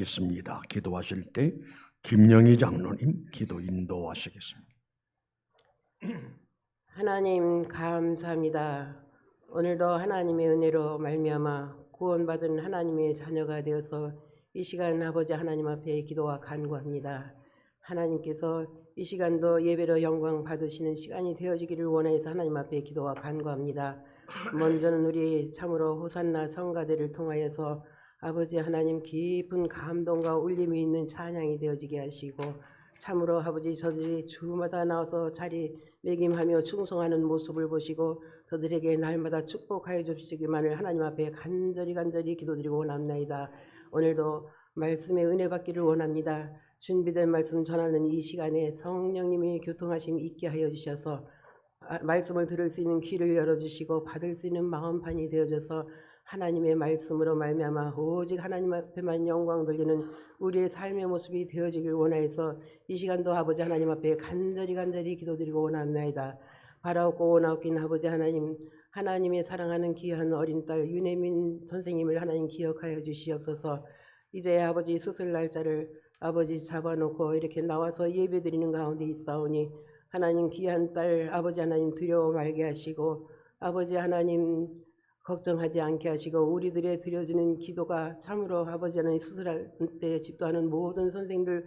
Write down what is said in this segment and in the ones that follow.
있습니다. 기도하실 때 김영희 장로님 기도 인도하시겠습니다. 하나님 감사합니다. 오늘도 하나님의 은혜로 말미암아 구원받은 하나님의 자녀가 되어서 이 시간 아버지 하나님 앞에 기도와 간구합니다. 하나님께서 이 시간도 예배로 영광 받으시는 시간이 되어지기를 원해서 하나님 앞에 기도와 간구합니다. 먼저는 우리 참으로 호산나 성가대를 통하여서 아버지 하나님 깊은 감동과 울림이 있는 찬양이 되어지게 하시고, 참으로 아버지 저들이 주마다 나와서 자리 매김하며 충성하는 모습을 보시고 저들에게 날마다 축복하여 주시기만을 하나님 앞에 간절히 기도드리고 원합나이다. 오늘도 말씀의 은혜 받기를 원합니다. 준비된 말씀 전하는 이 시간에 성령님이 교통하심 있게 하여 주셔서 말씀을 들을 수 있는 귀를 열어주시고 받을 수 있는 마음판이 되어져서 하나님의 말씀으로 말미암아 오직 하나님 앞에만 영광 돌리는 우리의 삶의 모습이 되어지길 원하여서 이 시간도 아버지 하나님 앞에 간절히 기도드리고 원합나이다. 바라옵고 원하옵긴 아버지 하나님, 하나님의 사랑하는 귀한 어린 딸 윤혜민 선생님을 하나님 기억하여 주시옵소서. 이제 아버지 수술 날짜를 아버지 잡아놓고 이렇게 나와서 예배드리는 가운데 있사오니 하나님 귀한 딸 아버지 하나님 두려워 말게 하시고, 아버지 하나님 걱정하지 않게 하시고, 우리들의 드려주는 기도가 참으로 아버지 하나님 수술할 때 집도하는 모든 선생들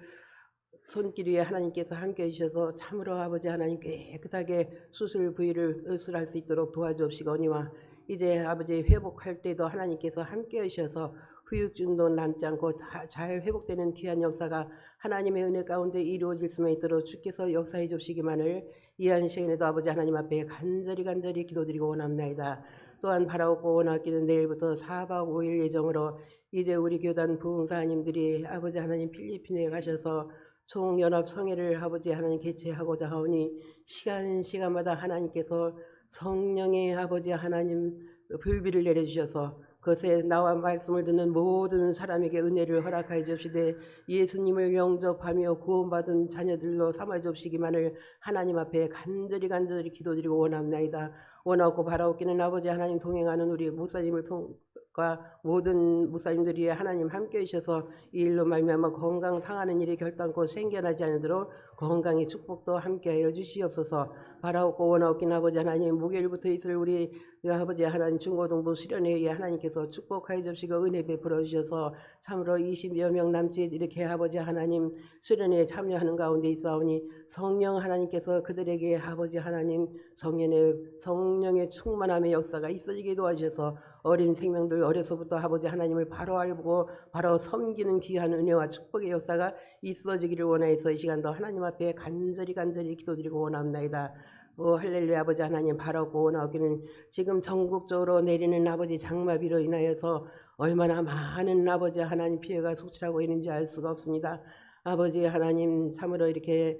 손길 위에 하나님께서 함께 해주셔서 참으로 아버지 하나님 깨끗하게 수술 부위를 수술할 수 있도록 도와주옵시거니와, 이제 아버지 회복할 때도 하나님께서 함께 하셔서 후유증도 남지 않고 잘 회복되는 귀한 역사가 하나님의 은혜 가운데 이루어질 수만 있도록 주께서 역사해 주시기만을 이한 시간에도 아버지 하나님 앞에 간절히 기도드리고 원합나이다. 또한 바라옵고 원하기는 내일부터 4박 5일 예정으로 이제 우리 교단 부흥사님들이 아버지 하나님 필리핀에 가셔서 총연합 성회를 아버지 하나님 개최하고자 하오니 시간마다 하나님께서 성령의 아버지 하나님 불비를 내려주셔서 그것에 나와 말씀을 듣는 모든 사람에게 은혜를 허락하여 주시되 예수님을 영접하며 구원받은 자녀들로 삼아 주시기만을 하나님 앞에 간절히 기도드리고 원합나이다. 원하고 바라옵기는 아버지 하나님 동행하는 우리 목사님을 통과 모든 목사님들이 하나님 함께 해주셔서 이 일로 말미암아 건강 상하는 일이 결단코 생겨나지 않도록 건강의 축복도 함께하여 주시옵소서. 바라옵고 원하옵긴 아버지 하나님 목요일부터 있을 우리 아버지 하나님 중고등부 수련회에 하나님께서 축복하여 주시고 은혜 베풀어 주셔서 참으로 20여 명 남짓 이렇게 아버지 하나님 수련회에 참여하는 가운데 있사오니 성령 하나님께서 그들에게 아버지 하나님 성령의 충만함의 역사가 있어지게 도와주셔서 어린 생명들 어려서부터 아버지 하나님을 바로 알고 바로 섬기는 귀한 은혜와 축복의 역사가 있어지기를 원하여서 이 시간도 하나님 앞에 간절히 기도드리고 원합나이다. 할렐루야. 아버지 하나님 바라고 원하기는 지금 전국적으로 내리는 아버지 장마비로 인하여서 얼마나 많은 아버지 하나님 피해가 속출하고 있는지 알 수가 없습니다. 아버지 하나님 참으로 이렇게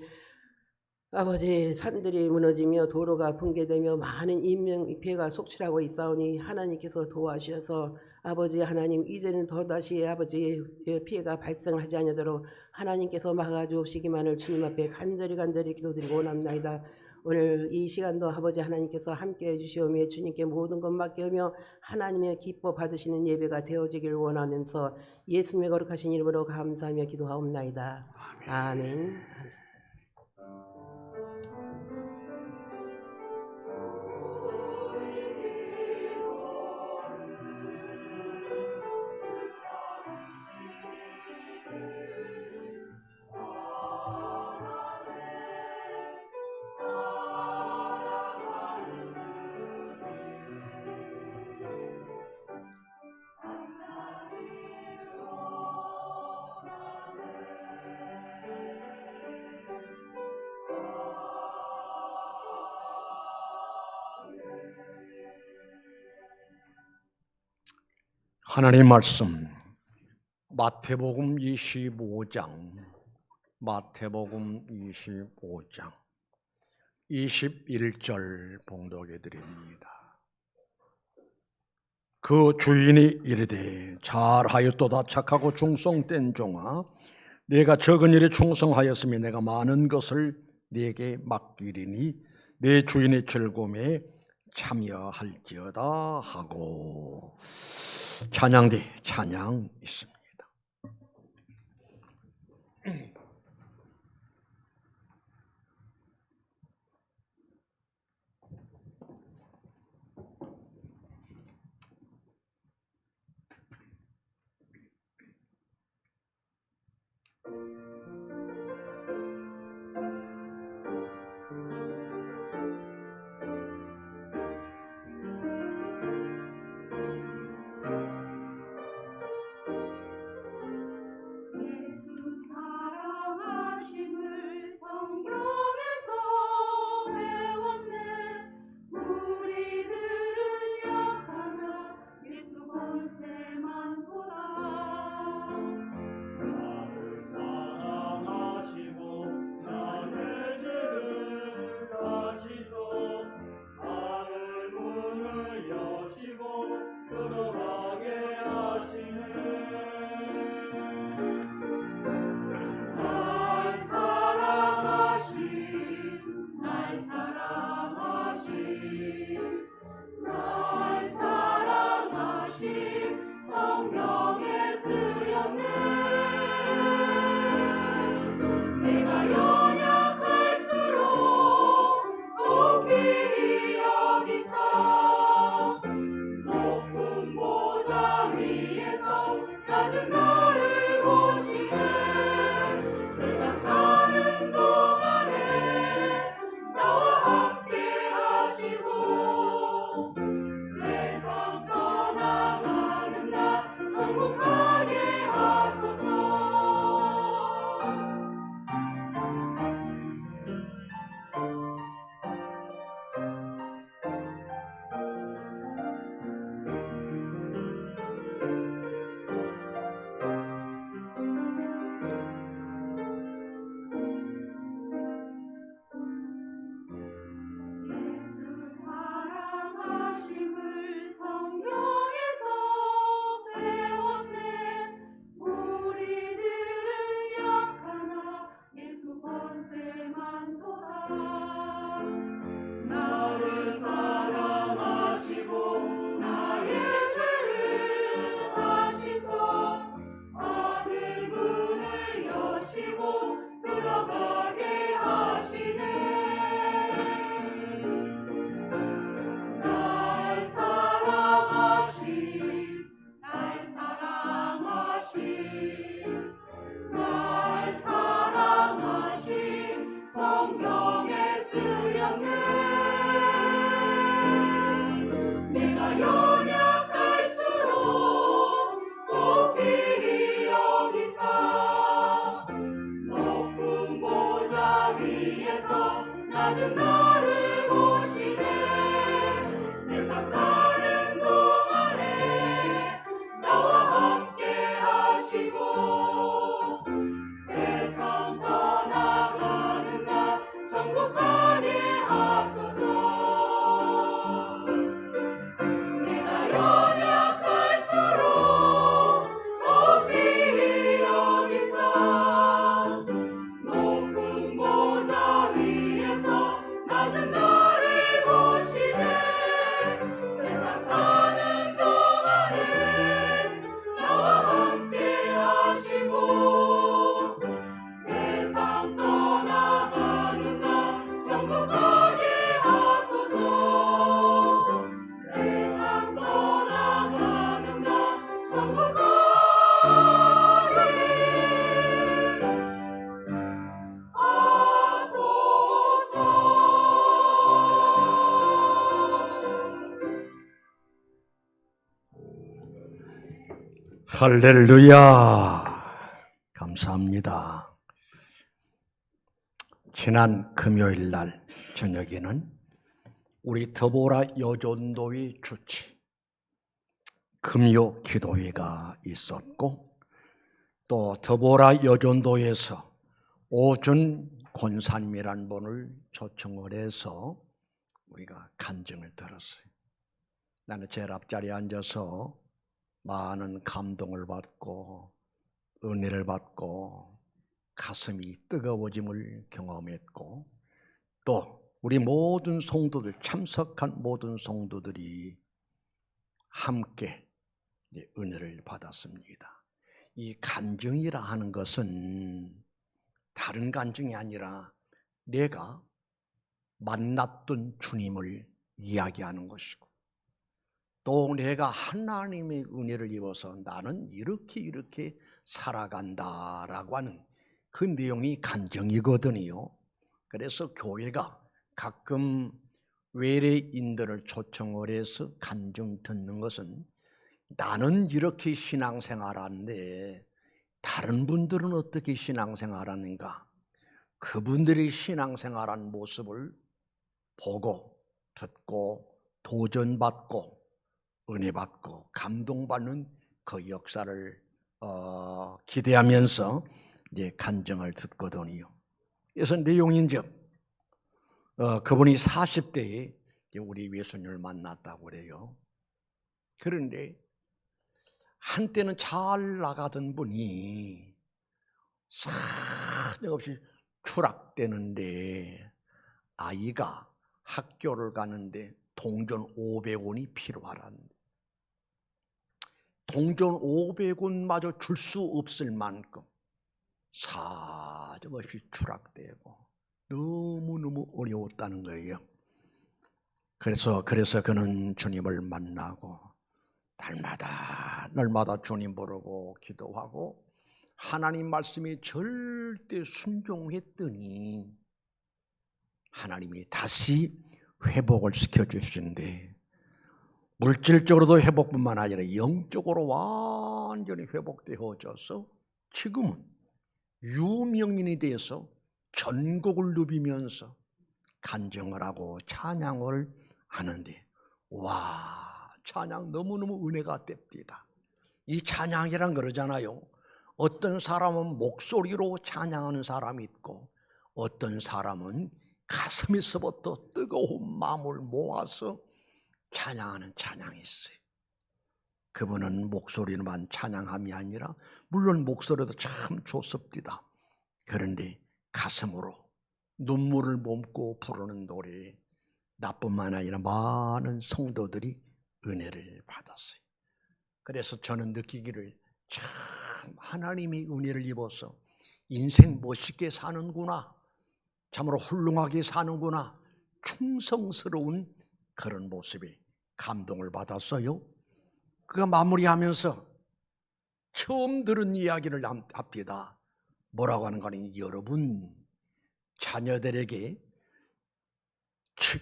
아버지 산들이 무너지며 도로가 붕괴되며 많은 인명 피해가 속출하고 있사오니 하나님께서 도와주셔서 아버지 하나님 이제는 더다시 아버지 피해가 발생하지 않도록 하나님께서 막아주옵시기만을 주님 앞에 간절히 기도드리고 원합나이다. 오늘 이 시간도 아버지 하나님께서 함께해 주시오며 주님께 모든 것 맡기며 하나님의 기뻐 받으시는 예배가 되어지길 원하면서 예수님의 거룩하신 이름으로 감사하며 기도하옵나이다. 아멘. 하나님 말씀 마태복음 25장 21절 봉독해 드립니다. 그 주인이 이르되 잘하였도다 착하고 충성된 종아, 내가 적은 일에 충성하였으며 내가 많은 것을 네게 맡기리니 내 주인의 즐거움에 참여할지어다 하고. 찬양 있습니다. 낮은 나를 보시네. 세상 사는 동안에 나와 함께 하시고 세상 떠나가는 날 천국 가게 하소서. 내가 연약할수록 높이 여기서 높은 보좌 위에서 낮은 나를 보시네. 세상 사는 동안에 나와 함께 하시고 세상 떠나가는 날 천국 가게 하소서. 세상 떠나가는 날 천국 가게 할렐루야. 감사합니다. 지난 금요일 날 저녁에는 우리 더보라 여전도회 주치 금요 기도회가 있었고, 또 더보라 여전도에서 오준 권사님이라는 분을 초청을 해서 우리가 간증을 들었어요. 나는 제일 앞자리에 앉아서 많은 감동을 받고 은혜를 받고 가슴이 뜨거워짐을 경험했고, 또 우리 모든 성도들, 참석한 모든 성도들이 함께 은혜를 받았습니다. 이 간증이라 하는 것은 다른 간증이 아니라 내가 만났던 주님을 이야기하는 것이고, 또 내가 하나님의 은혜를 입어서 나는 이렇게 살아간다라고 하는 그 내용이 간증이거든요. 그래서 교회가 가끔 외래인들을 초청을 해서 간증 듣는 것은 나는 이렇게 신앙생활하는데 다른 분들은 어떻게 신앙생활하는가, 그분들이 신앙생활한 모습을 보고 듣고 도전받고 은혜받고 감동받는 그 역사를 기대하면서 이제 간증을 듣거든요. 그래서 내용인즉 그분이 40대에 우리 예수님을 만났다고 그래요. 그런데 한때는 잘 나가던 분이 사정없이 추락되는데, 아이가 학교를 가는데 동전 500원이 필요하란데 동전 500원마저 줄 수 없을 만큼 사정없이 추락되고 너무너무 어려웠다는 거예요. 그래서 그는 주님을 만나고 날마다 주님 부르고 기도하고 하나님 말씀에 절대 순종했더니 하나님이 다시 회복을 시켜주시는데, 물질적으로도 회복뿐만 아니라 영적으로 완전히 회복되어져서 지금은 유명인이 돼서 전국을 누비면서 간증을 하고 찬양을 하는데, 와, 찬양 너무너무 은혜가 됩니다. 이 찬양이란 그러잖아요. 어떤 사람은 목소리로 찬양하는 사람이 있고, 어떤 사람은 가슴에서부터 뜨거운 마음을 모아서 찬양하는 찬양이 있어요. 그분은 목소리로만 찬양함이 아니라, 물론 목소리도 참 좋습니다. 그런데 가슴으로 눈물을 머금고 부르는 노래, 나뿐만 아니라 많은 성도들이 은혜를 받았어요. 그래서 저는 느끼기를 참 하나님이 은혜를 입어서 인생 멋있게 사는구나, 참으로 훌륭하게 사는구나, 충성스러운 그런 모습에 감동을 받았어요. 그가 마무리하면서 처음 들은 이야기를 합니다. 뭐라고 하는 거니, 여러분 자녀들에게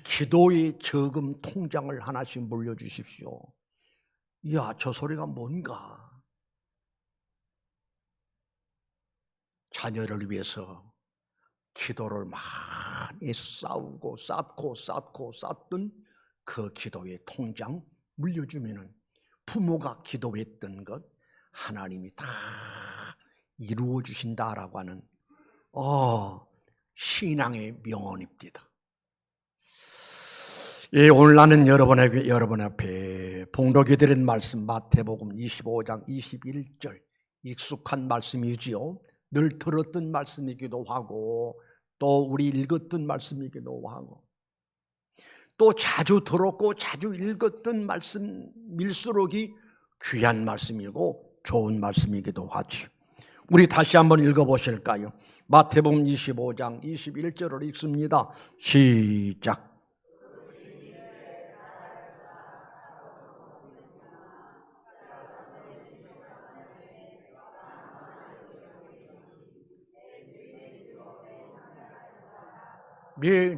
기도의 저금 통장을 하나씩 물려주십시오. 이야, 저 소리가 뭔가. 자녀를 위해서 기도를 애싸우고 쌓고 쌓던 그 기도의 통장 물려주면은 부모가 기도했던 것 하나님이 다 이루어 주신다라고 하는 신앙의 명언입니다. 예, 오늘 나는 여러분 앞에 봉독해 드린 말씀 마태복음 25장 21절 익숙한 말씀이지요. 늘 들었던 말씀이기도 하고 또 우리 읽었던 말씀이기도 하고 또 자주 들었고 자주 읽었던 말씀일수록이 귀한 말씀이고 좋은 말씀이기도 하지. 우리 다시 한번 읽어보실까요? 마태복음 25장 21절을 읽습니다. 시작.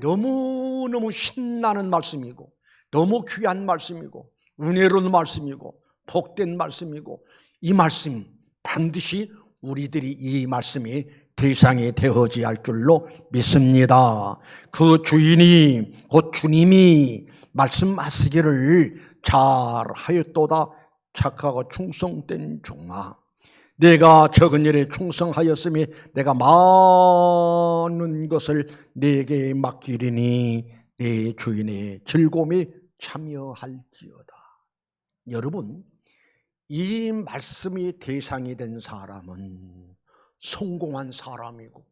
너무너무 신나는 말씀이고 너무 귀한 말씀이고 은혜로운 말씀이고 복된 말씀이고 이 말씀 반드시 우리들이 이 말씀이 대상이 되어져야 할 줄로 믿습니다. 그 주인이 곧 주님이 말씀하시기를 잘하였도다 착하고 충성된 종아, 내가 적은 일에 충성하였으니 내가 많은 것을 내게 맡기리니 내 주인의 즐거움에 참여할지어다. 여러분, 이 말씀이 대상이 된 사람은 성공한 사람이고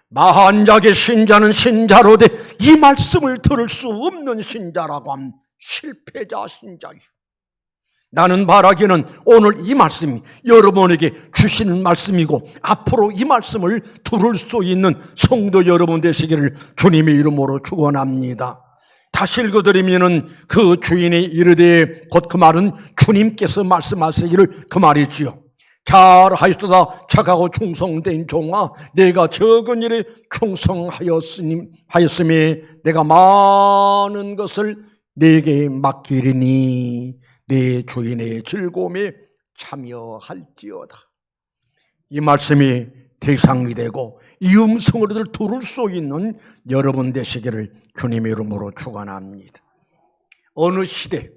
만약에 신자는 신자로 돼 이 말씀을 들을 수 없는 신자라고 하면 실패자 신자요. 나는 바라기는 오늘 이 말씀이 여러분에게 주시는 말씀이고 앞으로 이 말씀을 들을 수 있는 성도 여러분 되시기를 주님의 이름으로 축원합니다. 다시 읽어드리면은 그 주인이 이르되, 곧 그 말은 주님께서 말씀하시기를 그 말이지요. 잘하였도다 착하고 충성된 종아, 내가 적은 일에 충성하였으니 내가 많은 것을 내게 맡기리니 내 주인의 즐거움에 참여할지어다. 이 말씀이 대상이 되고 이 음성을 들을 수 있는 여러분 되시기를 주님의 이름으로 축원합니다. 어느 시대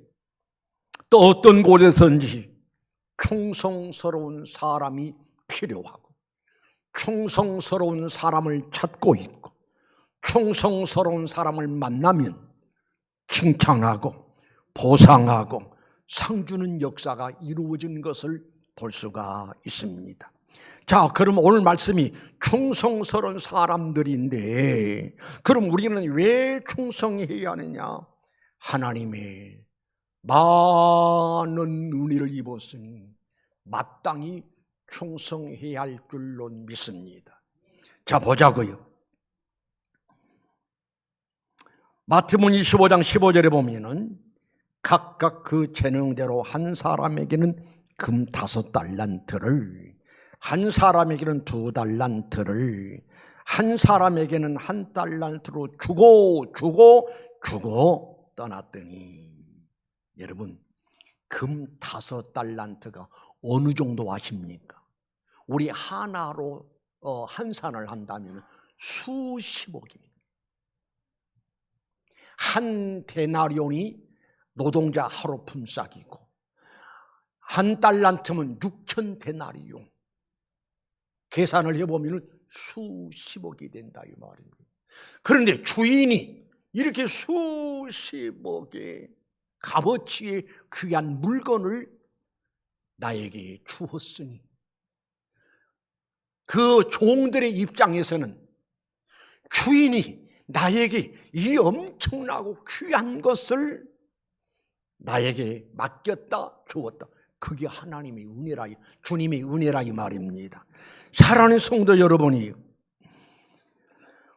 또 어떤 곳에서든지 충성스러운 사람이 필요하고 충성스러운 사람을 찾고 있고 충성스러운 사람을 만나면 칭찬하고 보상하고 상 주는 역사가 이루어진 것을 볼 수가 있습니다. 자, 그럼 오늘 말씀이 충성스러운 사람들인데, 그럼 우리는 왜 충성해야 하느냐? 하나님의 많은 은혜를 입었으니 마땅히 충성해야 할 줄로 믿습니다. 자, 보자고요. 마태복음 25장 15절에 보면은 각각 그 재능대로 한 사람에게는 금 5달란트를, 한 사람에게는 2달란트를, 한 사람에게는 1달란트로 주고 떠났더니, 여러분, 금 5달란트가 어느 정도 아십니까? 우리 하나로 환산을 한다면 수십억입니다. 한 데나리온이 노동자 하루 품삯이고 한 달란트면 6천 데나리온, 계산을 해보면 수십억이 된다 이 말입니다. 그런데 주인이 이렇게 수십억의 값어치의 귀한 물건을 나에게 주었으니 그 종들의 입장에서는 주인이 나에게 이 엄청나고 귀한 것을 나에게 맡겼다, 주었다. 그게 하나님의 은혜라, 주님의 은혜라 이 말입니다. 사랑하는 성도 여러분이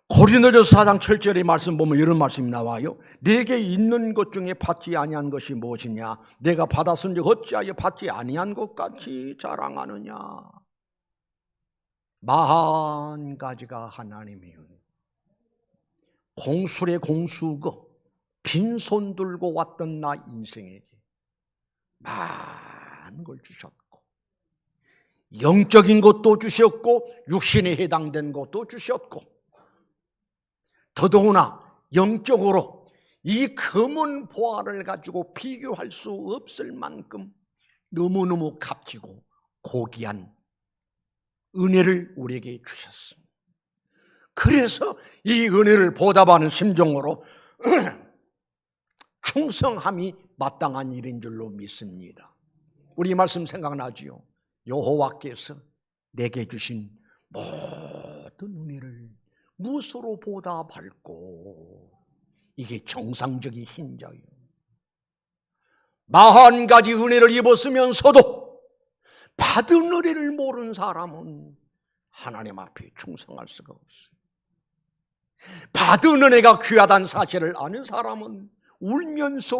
고린도전서 4장 7절의 말씀 보면 이런 말씀이 나와요. 내게 있는 것 중에 받지 아니한 것이 무엇이냐? 내가 받았은지 어찌하여 받지 아니한 것 같이 자랑하느냐? 40가지가 하나님의 은혜. 공술의 공수고 빈손 들고 왔던 나 인생에게 많은 걸 주셨고, 영적인 것도 주셨고 육신에 해당된 것도 주셨고, 더더구나 영적으로 이 검은 보화를 가지고 비교할 수 없을 만큼 너무너무 값지고 고귀한 은혜를 우리에게 주셨습니다. 그래서 이 은혜를 보답하는 심정으로 충성함이 마땅한 일인 줄로 믿습니다. 우리 말씀 생각나지요? 여호와께서 내게 주신 모든 은혜를 무엇으로 보답할꼬? 이게 정상적인 신자예요. 40가지 은혜를 입었으면서도 받은 은혜를 모르는 사람은 하나님 앞에 충성할 수가 없어요. 받은 은혜가 귀하다는 사실을 아는 사람은 울면서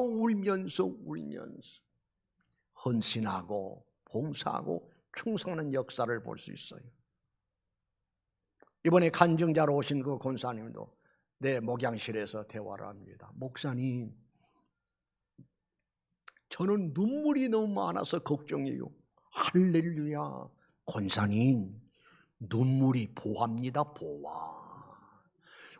헌신하고 봉사하고 충성하는 역사를 볼 수 있어요. 이번에 간증자로 오신 그 권사님도 내 목양실에서 대화를 합니다. 목사님, 저는 눈물이 너무 많아서 걱정이에요. 할렐루야. 권사님, 눈물이 보화입니다. 보화.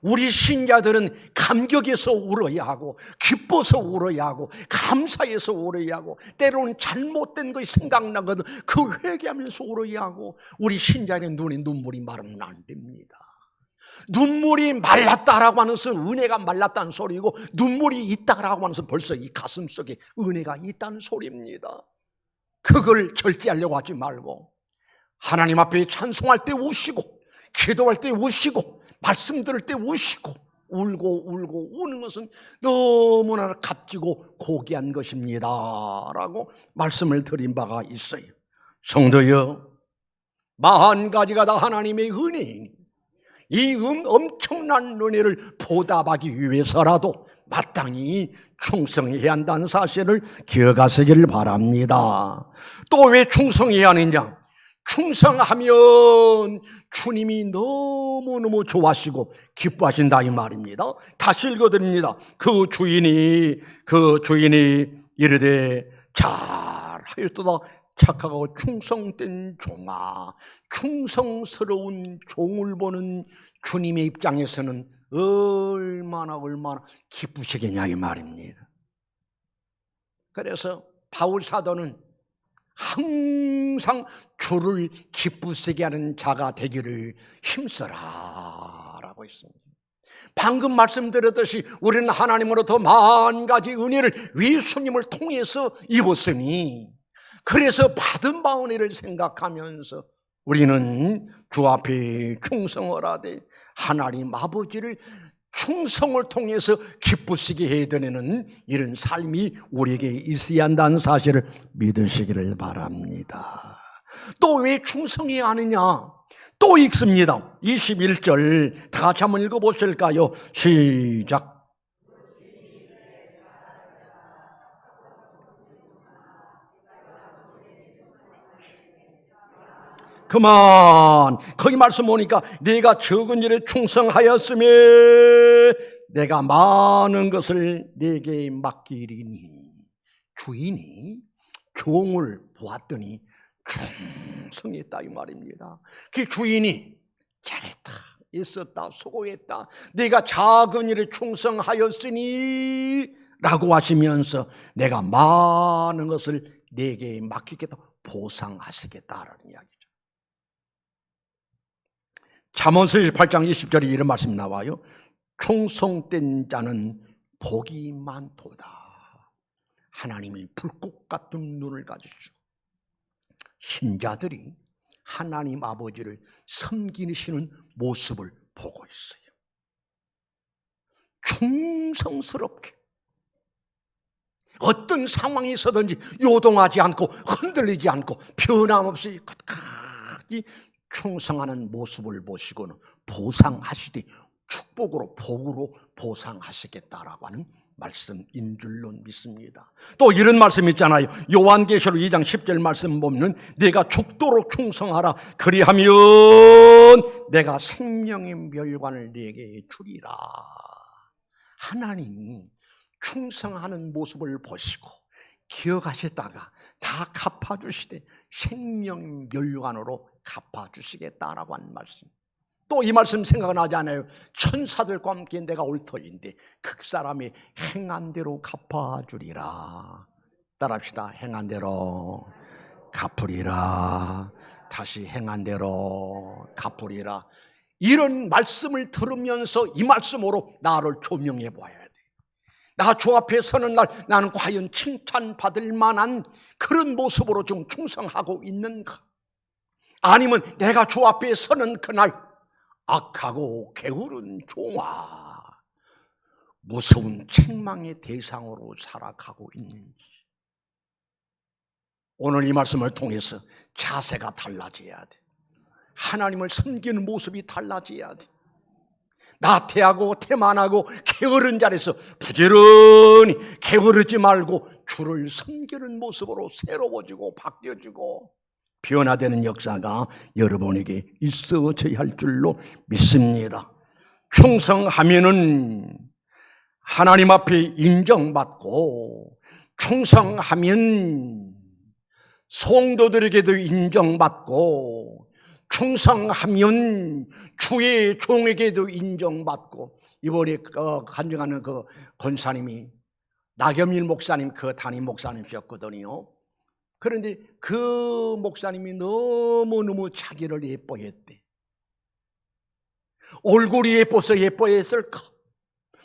우리 신자들은 감격해서 울어야 하고 기뻐서 울어야 하고 감사해서 울어야 하고 때로는 잘못된 것이 생각나거든 그 회개하면서 울어야 하고 우리 신자의 눈에 눈물이 마르면 안 됩니다. 눈물이 말랐다라고 하는 것은 은혜가 말랐다는 소리고 눈물이 있다라고 하는 것은 벌써 이 가슴 속에 은혜가 있다는 소리입니다. 그걸 절제하려고 하지 말고 하나님 앞에 찬송할 때 우시고 기도할 때 우시고 말씀 들을 때 우시고 울고 우는 것은 너무나 값지고 고귀한 것입니다 라고 말씀을 드린 바가 있어요. 성도여, 40가지가 다 하나님의 은혜이니 이 엄청난 은혜를 보답하기 위해서라도 마땅히 충성해야 한다는 사실을 기억하시길 바랍니다. 또 왜 충성해야 하느냐? 충성하면 주님이 너무너무 좋아하시고 기뻐하신다 이 말입니다. 다시 읽어드립니다. 그 주인이 이르되 잘하였도다 착하고 충성된 종아. 충성스러운 종을 보는 주님의 입장에서는 얼마나 기쁘시겠냐 이 말입니다. 그래서 바울 사도는 항상 주를 기쁘시게 하는 자가 되기를 힘써라 라고 했습니다. 방금 말씀드렸듯이 우리는 하나님으로부터 40가지 은혜를 예수님을 통해서 입었으니 그래서 받은 바 은혜를 생각하면서 우리는 주 앞에 충성을 하되 하나님 아버지를 충성을 통해서 기쁘시게 해드리는 이런 삶이 우리에게 있어야 한다는 사실을 믿으시기를 바랍니다. 또 왜 충성해야 하느냐? 또 읽습니다. 21절 다 같이 한번 읽어보실까요? 시작. 그만. 거기 말씀 보니까 내가 적은 일에 충성하였으며 내가 많은 것을 내게 맡기리니. 주인이 종을 보았더니 충성했다 이 말입니다. 그 주인이 잘했다, 있었다, 수고했다, 내가 작은 일에 충성하였으니 라고 하시면서 내가 많은 것을 내게 맡기겠다, 보상하시겠다라는 이야기죠. 잠언서 28장 20절에 이런 말씀이 나와요. 충성된 자는 복이 많도다. 하나님이 불꽃 같은 눈을 가지시고 신자들이 하나님 아버지를 섬기시는 모습을 보고 있어요. 충성스럽게 어떤 상황이 있어든지 요동하지 않고 흔들리지 않고 변함없이 끝까지 충성하는 모습을 보시고는 보상하시되 축복으로 복으로 보상하시겠다라고 하는 말씀인 줄로 믿습니다. 또 이런 말씀 있잖아요. 요한계시록 2장 10절 말씀 보면 내가 죽도록 충성하라 그리하면 내가 생명의 멸관을 네게 주리라. 하나님이 충성하는 모습을 보시고 기억하셨다가 다 갚아주시되 생명 멸관으로 갚아주시겠다라고 하는 말씀. 또 이 말씀 생각나지 않아요? 천사들과 함께 내가 올 터인데 그 사람이 행한 대로 갚아주리라. 따라합시다. 행한 대로 갚으리라. 다시 행한 대로 갚으리라. 이런 말씀을 들으면서 이 말씀으로 나를 조명해 봐야 돼. 나 주 앞에 서는 날 나는 과연 칭찬받을 만한 그런 모습으로 좀 충성하고 있는가? 아니면 내가 주 앞에 서는 그날 악하고 게으른 종아, 무서운 책망의 대상으로 살아가고 있는지. 오늘 이 말씀을 통해서 자세가 달라져야 돼. 하나님을 섬기는 모습이 달라져야 돼. 나태하고 태만하고 게으른 자리에서 부지런히 게으르지 말고 주를 섬기는 모습으로 새로워지고 바뀌어지고 변화되는 역사가 여러분에게 있어져야 할 줄로 믿습니다. 충성하면은 하나님 앞에 인정받고, 충성하면 성도들에게도 인정받고, 충성하면 주의 종에게도 인정받고. 이번에 간증하는 그 권사님이 나겸일 목사님, 그 담임 목사님이셨거든요. 그런데 그 목사님이 너무너무 자기를 예뻐했대. 얼굴이 예뻐서 예뻐했을까?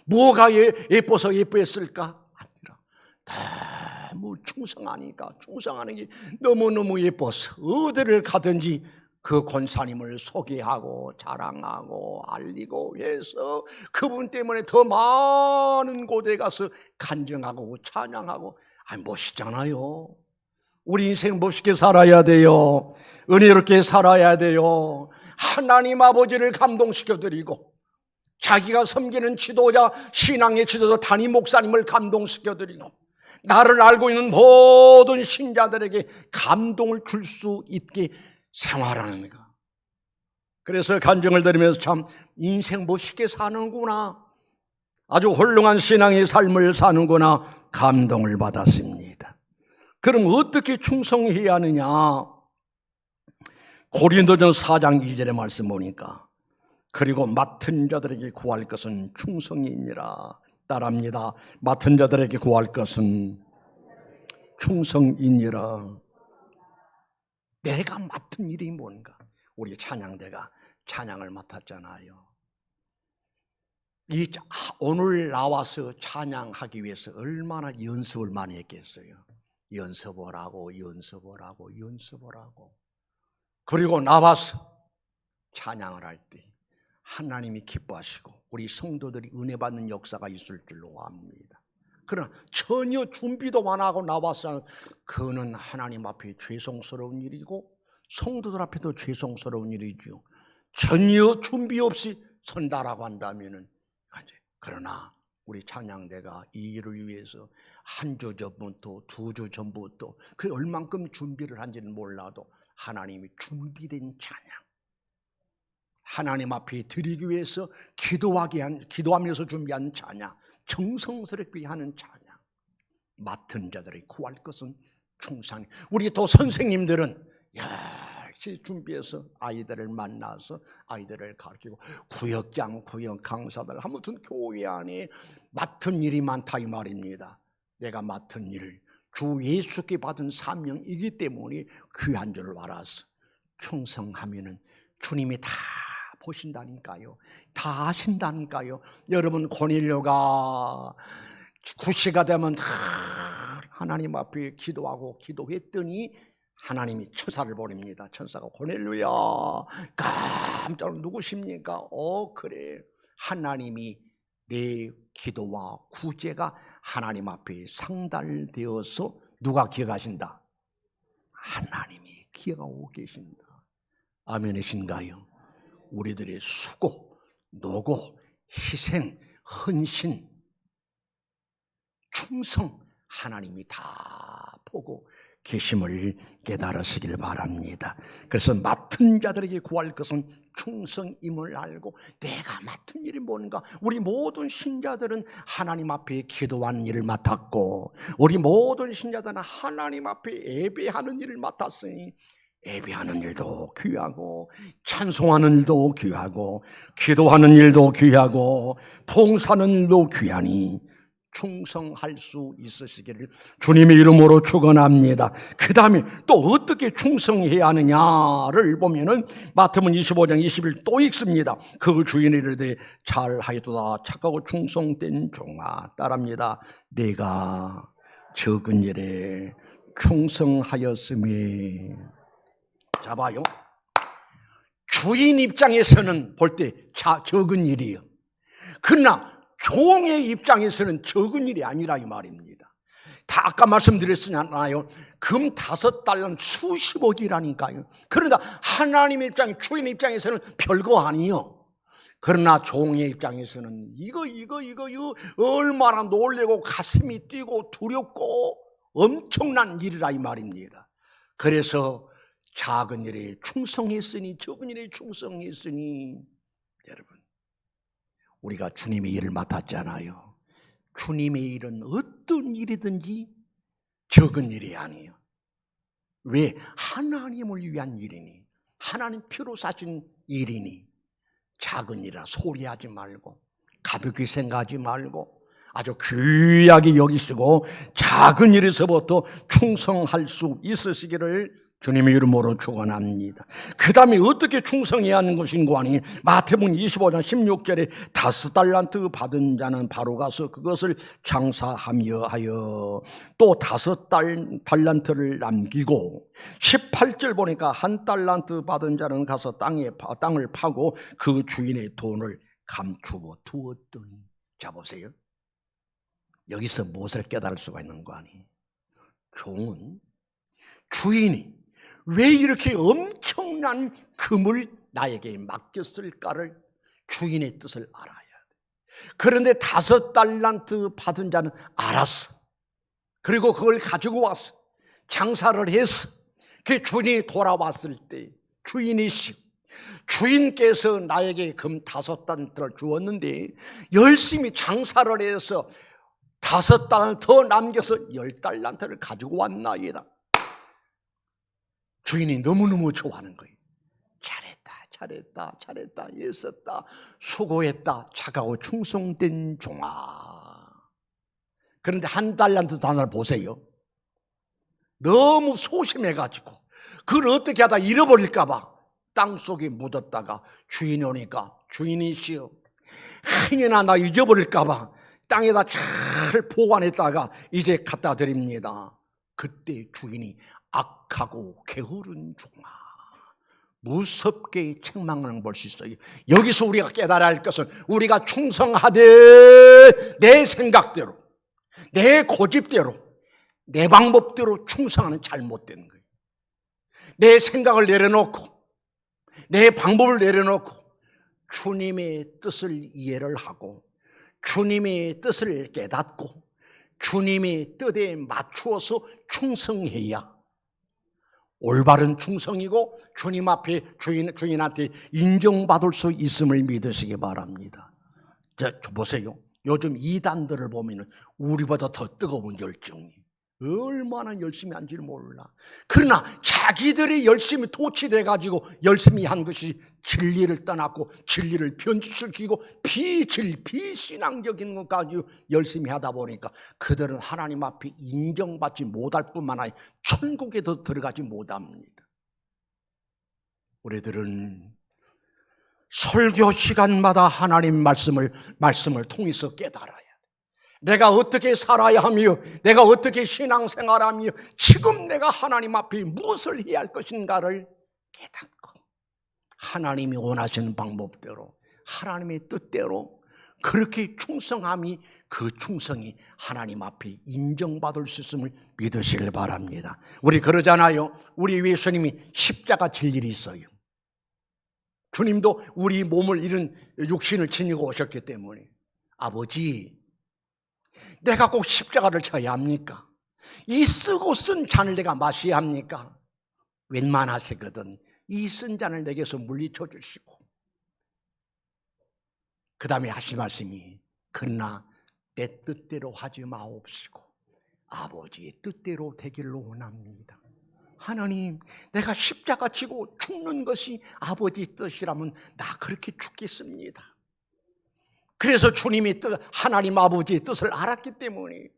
뭐가 예뻐서 예뻐했을까? 아니라 너무 충성하니까, 충성하는 게 너무너무 예뻐서 어디를 가든지 그 권사님을 소개하고 자랑하고 알리고 해서 그분 때문에 더 많은 곳에 가서 간증하고 찬양하고. 멋있잖아요. 우리 인생 멋있게 살아야 돼요. 은혜롭게 살아야 돼요. 하나님 아버지를 감동시켜드리고, 자기가 섬기는 지도자, 신앙의 지도자 담임 목사님을 감동시켜드리고, 나를 알고 있는 모든 신자들에게 감동을 줄 수 있게 생활하는 거. 그래서 간증을 드리면서 참 인생 멋있게 사는구나, 아주 훌륭한 신앙의 삶을 사는구나 감동을 받았습니다. 그럼 어떻게 충성해야 하느냐? 고린도전 4장 2절의 말씀 보니까 그리고 맡은 자들에게 구할 것은 충성이니라. 따라합니다. 맡은 자들에게 구할 것은 충성이니라. 내가 맡은 일이 뭔가? 우리 찬양대가 찬양을 맡았잖아요. 오늘 나와서 찬양하기 위해서 얼마나 연습을 많이 했겠어요. 연습을 하고 그리고 나와서 찬양을 할 때 하나님이 기뻐하시고 우리 성도들이 은혜 받는 역사가 있을 줄로 압니다. 그러나 전혀 준비도 안 하고 나와서 그는 하나님 앞에 죄송스러운 일이고 성도들 앞에도 죄송스러운 일이죠. 전혀 준비 없이 선다라고 한다면은, 그러나 우리 찬양대가 이 일을 위해서 한 주 전부터, 2주 전부터, 그 얼만큼 준비를 한지는 몰라도 하나님이 준비된 찬양, 하나님 앞에 드리기 위해서 기도하면서 준비한 찬양, 정성스럽게 하는 찬양, 맡은 자들이 구할 것은 충성. 우리 또 선생님들은 열심히 준비해서 아이들을 만나서 아이들을 가르치고, 구역장, 구역 강사들, 아무튼 교회 안에 맡은 일이 많다 이 말입니다. 내가 맡은 일, 주 예수께 받은 사명이기 때문에 귀한 줄 알아서 충성하면은 주님이 다 보신다니까요. 다 아신다니까요. 여러분, 고넬료가 9시가 되면 다 하나님 앞에 기도하고 기도했더니 하나님이 천사를 보냅니다. 천사가 고넬료야, 깜짝 누구십니까? 그래, 하나님이 내 기도와 구제가 하나님 앞에 상달되어서 누가 기억하신다? 하나님이 기억하고 계신다. 아멘이신가요? 우리들의 수고, 노고, 희생, 헌신, 충성, 하나님이 다 보고 계심을 깨달으시길 바랍니다. 그래서 맡은 자들에게 구할 것은 충성임을 알고, 내가 맡은 일이 뭔가? 우리 모든 신자들은 하나님 앞에 기도하는 일을 맡았고, 우리 모든 신자들은 하나님 앞에 예배하는 일을 맡았으니 예배하는 일도 귀하고 찬송하는 일도 귀하고 기도하는 일도 귀하고 봉사하는 일도 귀하니 충성할 수 있으시기를 주님의 이름으로 축원합니다. 그 다음에 또 어떻게 충성해야 하느냐를 보면은 마태복음 25장 20일 또 읽습니다. 그 주인이 이르되 잘하였도다 착하고 충성된 종아, 따라합니다. 내가 적은 일에 충성하였으니. 자 봐요, 주인 입장에서는 볼 때 적은 일이에요. 그러나 종의 입장에서는 적은 일이 아니라 이 말입니다. 다 아까 말씀드렸잖아요. 금 5달러 수십억이라니까요. 그러나 하나님의 입장, 주인 입장에서는 별거 아니요. 그러나 종의 입장에서는 이거 얼마나 놀래고 가슴이 뛰고 두렵고 엄청난 일이라 이 말입니다. 그래서 작은 일에 충성했으니, 적은 일에 충성했으니, 여러분, 우리가 주님의 일을 맡았잖아요. 주님의 일은 어떤 일이든지 적은 일이 아니에요. 왜? 하나님을 위한 일이니, 하나님 피로 사신 일이니, 작은 일이라 소리하지 말고 가볍게 생각하지 말고 아주 귀하게 여기시고 작은 일에서부터 충성할 수 있으시기를 주님의 이름으로 축원합니다. 그 다음에 어떻게 충성해야 하는 것인가 하니 마태복음 25장 16절에 5달란트 받은 자는 바로 가서 그것을 장사하며 하여 또 5달란트를 남기고 18절 보니까 1달란트 받은 자는 가서 땅을 파고 그 주인의 돈을 감추어 두었더니. 자 보세요, 여기서 무엇을 깨달을 수가 있는 거 아니? 종은 주인이 왜 이렇게 엄청난 금을 나에게 맡겼을까를 주인의 뜻을 알아야 돼. 그런데 5달란트 받은 자는 알았어. 그리고 그걸 가지고 와서 장사를 했어. 그 주인이 돌아왔을 때 주인께서 나에게 금 5달란트를 주었는데 열심히 장사를 해서 5달란트 더 남겨서 10달란트를 가지고 왔나이다. 주인이 너무너무 좋아하는 거예요. 잘했다, 애썼다, 수고했다, 착하고 충성된 종아. 그런데 1달란트 단어를 보세요. 너무 소심해가지고 그걸 어떻게 하다 잃어버릴까 봐 땅속에 묻었다가 주인이 오니까, 주인이시여, 행여나 나 잊어버릴까 봐 땅에다 잘 보관했다가 이제 갖다 드립니다. 그때 주인이 악하고 게으른 종아, 무섭게 책망을 볼 수 있어요. 여기서 우리가 깨달아야 할 것은 우리가 충성하되 내 생각대로, 내 고집대로, 내 방법대로 충성하는 잘못된 거예요. 내 생각을 내려놓고 내 방법을 내려놓고 주님의 뜻을 이해를 하고 주님의 뜻을 깨닫고 주님의 뜻에 맞추어서 충성해야 올바른 충성이고 주님 앞에 주인한테 인정받을 수 있음을 믿으시기 바랍니다. 자, 보세요. 요즘 이단들을 보면 우리보다 더 뜨거운 열정이 얼마나 열심히 한지를 몰라. 그러나 자기들이 열심히 도취돼가지고 열심히 한 것이 진리를 떠났고 진리를 변질시키고 비신앙적인 것 가지고 열심히 하다 보니까 그들은 하나님 앞에 인정받지 못할 뿐만 아니라 천국에도 들어가지 못합니다. 우리들은 설교 시간마다 하나님 말씀을 통해서 깨달아야 돼. 내가 어떻게 살아야 하며 내가 어떻게 신앙생활하며 지금 내가 하나님 앞에 무엇을 해야 할 것인가를 깨닫고 하나님이 원하시는 방법대로 하나님의 뜻대로 그렇게 충성함이, 그 충성이 하나님 앞에 인정받을 수 있음을 믿으시길 바랍니다. 우리 그러잖아요. 우리 예수님이 십자가 질 일이 있어요. 주님도 우리 몸을 잃은 육신을 지니고 오셨기 때문에 아버지, 내가 꼭 십자가를 져야 합니까? 이 쓰고 쓴 잔을 내가 마셔야 합니까? 웬만하시거든 이 쓴 잔을 내게서 물리쳐 주시고 그 다음에 하신 말씀이 그러나 내 뜻대로 하지 마옵시고 아버지의 뜻대로 되기를 원합니다. 하나님, 내가 십자가 지고 죽는 것이 아버지 뜻이라면 나 그렇게 죽겠습니다. 그래서 주님의 뜻, 하나님 아버지의 뜻을 알았기 때문에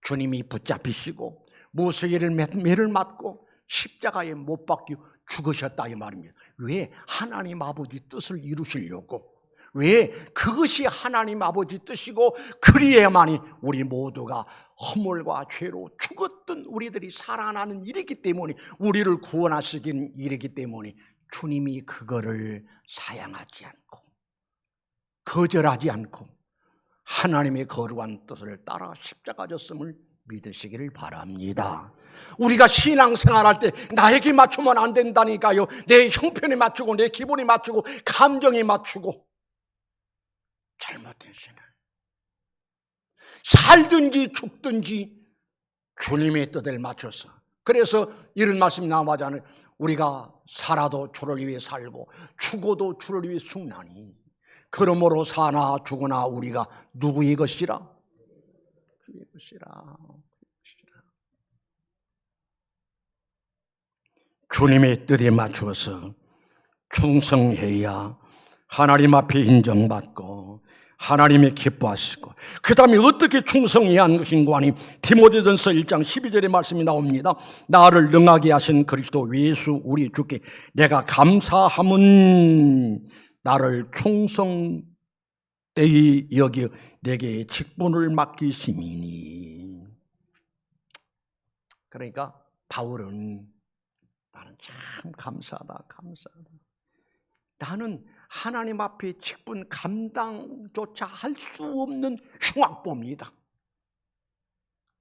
주님이 붙잡히시고 모세의 매를 맞고 십자가에 못 박혀 죽으셨다 이 말입니다. 왜? 하나님 아버지 뜻을 이루시려고. 왜? 그것이 하나님 아버지 뜻이고 그리해야만이 우리 모두가 허물과 죄로 죽었던 우리들이 살아나는 일이기 때문에, 우리를 구원하시긴 일이기 때문에 주님이 그거를 사양하지 않고 거절하지 않고 하나님의 거룩한 뜻을 따라 십자가 졌음을 믿으시기를 바랍니다. 우리가 신앙생활할 때 나에게 맞추면 안 된다니까요. 내 형편에 맞추고 내 기분에 맞추고 감정에 맞추고 잘못된 신앙. 살든지 죽든지 주님의 뜻을 맞춰서. 그래서 이런 말씀이 나오잖아요. 우리가 살아도 주를 위해 살고 죽어도 주를 위해 죽나니 그러므로 사나 죽으나 우리가 누구의 것이라? 주의 것이라. 주님의 뜻에 맞추어서 충성해야 하나님 앞에 인정받고 하나님이 기뻐하시고, 그 다음에 어떻게 충성해야 하는 것인가 하니 디모데전서 1장 12절의 말씀이 나옵니다. 나를 능하게 하신 그리스도 예수 우리 주께 내가 감사함은 나를 충성되이 여기 내게 직분을 맡기심이니. 그러니까 바울은 나는 참 감사하다. 나는 하나님 앞에 직분 감당조차 할 수 없는 흉악범이다.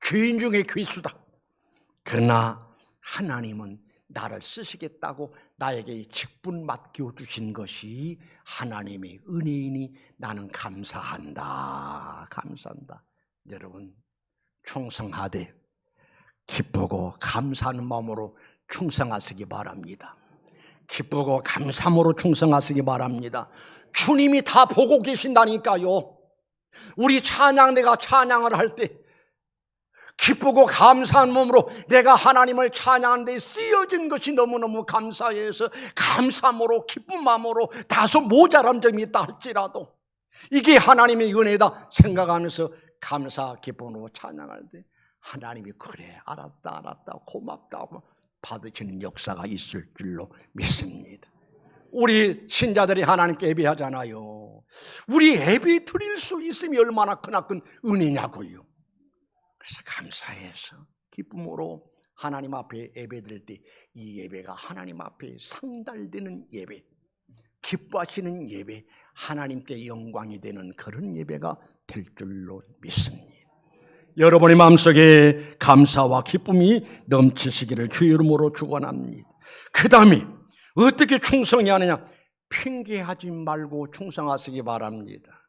죄인 중에 괴수다. 그러나 하나님은 나를 쓰시겠다고 나에게 직분 맡겨주신 것이 하나님의 은혜이니 나는 감사한다. 여러분, 충성하되 기쁘고 감사하는 마음으로 충성하시기 바랍니다. 기쁘고 감사함으로 충성하시기 바랍니다. 주님이 다 보고 계신다니까요. 우리 내가 찬양을 할 때 기쁘고 감사한 마음으로 내가 하나님을 찬양하는 데 쓰여진 것이 너무너무 감사해서 감사함으로 기쁜 마음으로 다소 모자란 점이 있다 할지라도 이게 하나님의 은혜다 생각하면서 감사 기쁨으로 찬양할 때 하나님이 그래 알았다 고맙다 하고 받으시는 역사가 있을 줄로 믿습니다. 우리 신자들이 하나님께 예배하잖아요. 우리 예배 드릴 수 있음이 얼마나 크나큰 은혜냐고요. 그래서 감사해서 기쁨으로 하나님 앞에 예배 드릴 때 이 예배가 하나님 앞에 상달되는 예배, 기뻐하시는 예배, 하나님께 영광이 되는 그런 예배가 될 줄로 믿습니다. 여러분의 마음속에 감사와 기쁨이 넘치시기를 주의 이름으로 축원합니다. 그 다음에 어떻게 충성해야 하느냐? 핑계하지 말고 충성하시기 바랍니다.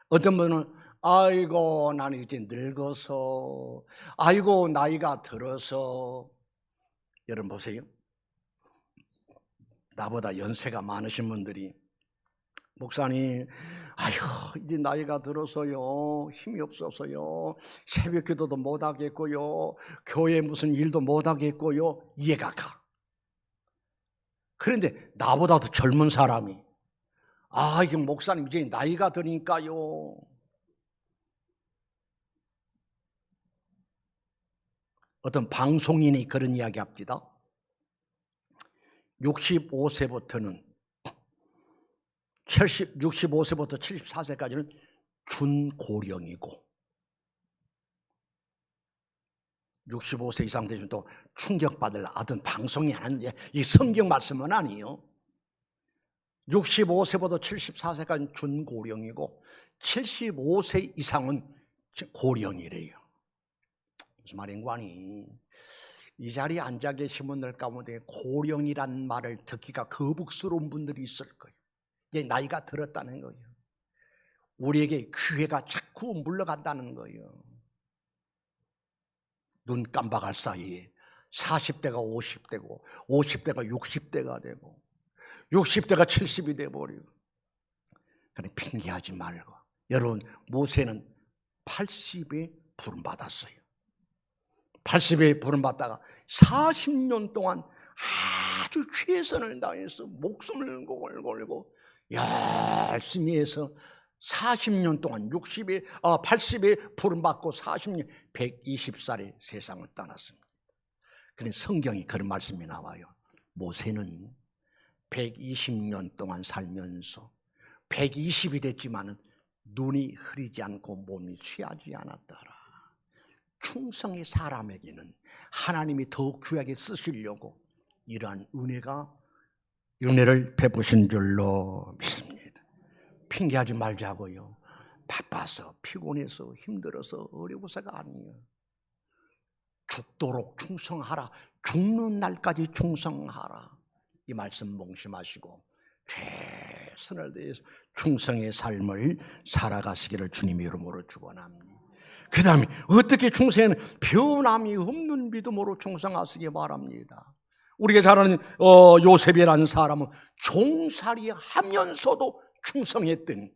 어떤 분은 아이고 나는 이제 늙어서, 아이고 나이가 들어서. 여러분 보세요. 나보다 연세가 많으신 분들이 목사님, 아휴 이제 나이가 들어서요 힘이 없어서요 새벽 기도도 못하겠고요 교회 무슨 일도 못하겠고요 이해가 가. 그런데 나보다 더 젊은 사람이 이게 목사님 이제 나이가 드니까요. 어떤 방송인이 그런 이야기 합니다. 65세부터 74세까지는 준고령이고 65세 이상 되면 또 충격받을 어떤 방송이 하는데 이 성경 말씀은 아니에요. 65세부터 74세까지는 준고령이고 75세 이상은 고령이래요. 무슨 말인가 하니 이 자리에 앉아 계신 분들 가운데 고령이란 말을 듣기가 거북스러운 분들이 있을 거예요. 이제 나이가 들었다는 거예요. 우리에게 기회가 자꾸 물러간다는 거예요. 눈 깜박할 사이에 40대가 50대고 50대가 60대가 되고 60대가 70이 돼버리고. 그냥 핑계하지 말고. 여러분 모세는 80에 부름받았어요. 80에 부름받다가 40년 동안 아주 최선을 다해서 목숨을 걸고 열심히 해서 40년 동안 80에 부름받고 40년 120살에 세상을 떠났습니다. 그런데 성경에 그런 말씀이 나와요. 모세는 120년 동안 살면서 120이 됐지만은 눈이 흐리지 않고 몸이 취하지 않았더라. 충성의 사람에게는 하나님이 더 귀하게 쓰시려고 이러한 은혜를 베푸신 줄로 믿습니다. 핑계하지 말자고요. 바빠서 피곤해서 힘들어서 어려워서가 아니에요. 죽도록 충성하라. 죽는 날까지 충성하라. 이 말씀 몽심하시고 최선을 다해서 충성의 삶을 살아가시기를 주님의 이름으로 축원합니다. 그 다음에 어떻게 충성에는 변함이 없는 믿음으로 충성하시기 바랍니다. 우리가 잘 아는 요셉이라는 사람은 종살이 하면서도 충성했더니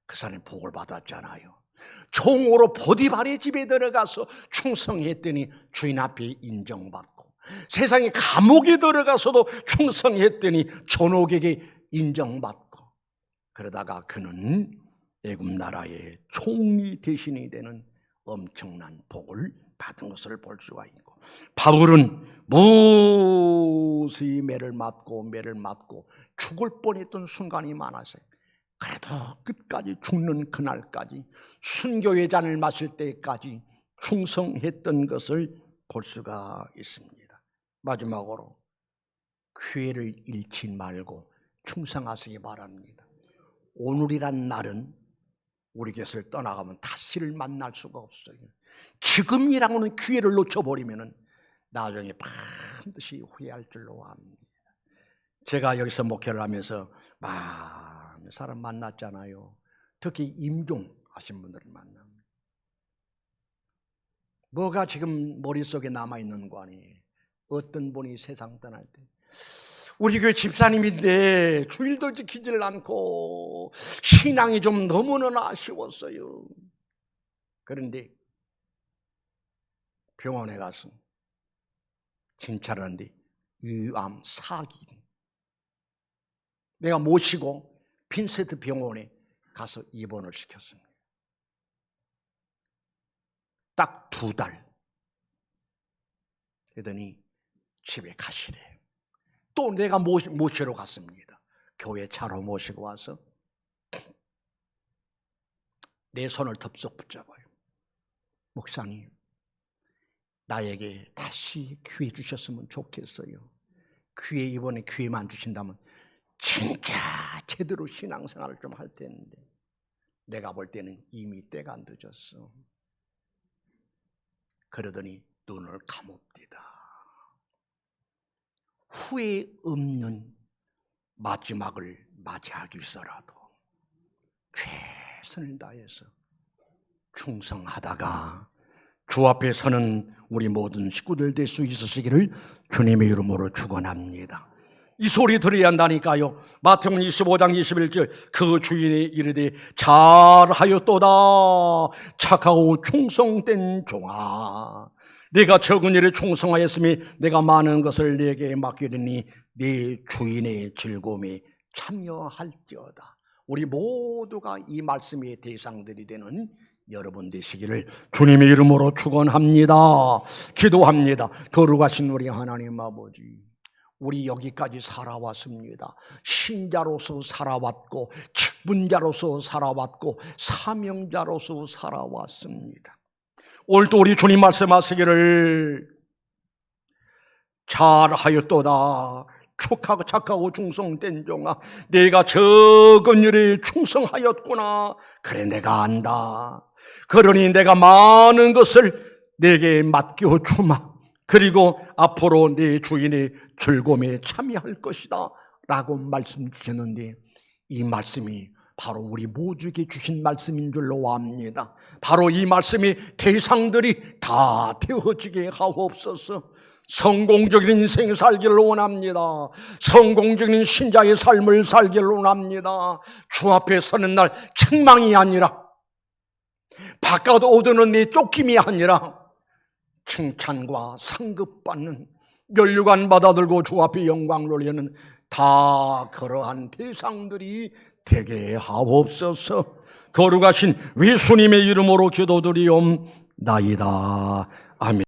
그 사람이 복을 받았잖아요. 종으로 보디발의 집에 들어가서 충성했더니 주인 앞에 인정받고, 세상에 감옥에 들어가서도 충성했더니 전옥에게 인정받고, 그러다가 그는 애굽 나라의 총리 대신이 되는 엄청난 복을 받은 것을 볼 수가 있고, 바울은 무수히 매를 맞고 죽을 뻔했던 순간이 많았어요. 그래도 끝까지 죽는 그날까지, 순교의 잔을 마실 때까지 충성했던 것을 볼 수가 있습니다. 마지막으로 기회를 잃지 말고 충성하시기 바랍니다. 오늘이란 날은 우리 곁을 떠나가면 다시를 만날 수가 없어요. 지금이라고는 기회를 놓쳐버리면 나중에 반드시 후회할 줄로 압니다. 제가 여기서 목회를 하면서 많은 사람 만났잖아요. 특히 임종 하신 분들을 만납니다. 뭐가 지금 머릿속에 남아있는 거 아니에요. 어떤 분이 세상 떠날 때 우리 교회 집사님인데 주일도 지키질 않고 신앙이 좀 너무나 아쉬웠어요. 그런데 병원에 가서 진찰하는데 위암 4기. 내가 모시고 빈센트 병원에 가서 입원을 시켰습니다. 딱 2달. 그러더니 집에 가시래. 또 내가 모시러 갔습니다. 교회 차로 모시고 와서 내 손을 덥석 붙잡아요. 목사님, 나에게 다시 기회 주셨으면 좋겠어요. 기회, 이번에 기회만 주신다면 진짜 제대로 신앙생활을 좀 할 텐데 내가 볼 때는 이미 때가 늦었어. 그러더니 눈을 감읍디다. 후회 없는 마지막을 맞이하기 위해서라도 최선을 다해서 충성하다가 주 앞에 서는 우리 모든 식구들 될 수 있으시기를 주님의 이름으로 축원합니다. 이 소리 들어야 한다니까요. 마태복음 25장 21절 그 주인이 이르되 잘하였도다 착하고 충성된 종아, 네가 적은 일에 충성하였으니 내가 많은 것을 네게 맡기리니 네 주인의 즐거움에 참여할지어다. 우리 모두가 이 말씀의 대상들이 되는 여러분 되시기를 주님의 이름으로 축원합니다. 기도합니다. 거룩하신 우리 하나님 아버지, 우리 여기까지 살아왔습니다. 신자로서 살아왔고 직분자로서 살아왔고 사명자로서 살아왔습니다. 오늘도 우리 주님 말씀하시기를 잘하였도다 착하고 충성된 종아, 내가 적은 일에 충성하였구나. 그래, 내가 안다. 그러니 내가 많은 것을 내게 맡겨주마. 그리고 앞으로 내 주인의 즐거움에 참여할 것이다 라고 말씀 주셨는데, 이 말씀이 바로 우리 모두에게 주신 말씀인 줄로 압니다. 바로 이 말씀이 대상들이 다 되어지게 하옵소서. 성공적인 인생 살기를 원합니다. 성공적인 신자의 삶을 살기를 원합니다. 주 앞에 서는 날 책망이 아니라, 바깥 오드는 내 쫓김이 아니라 칭찬과 상급받는 면류관 받아들고 주 앞에 영광을 올리는 다 그러한 대상들이 되게 하옵소서. 거룩하신 예수님의 이름으로 기도드리옵나이다. 아멘.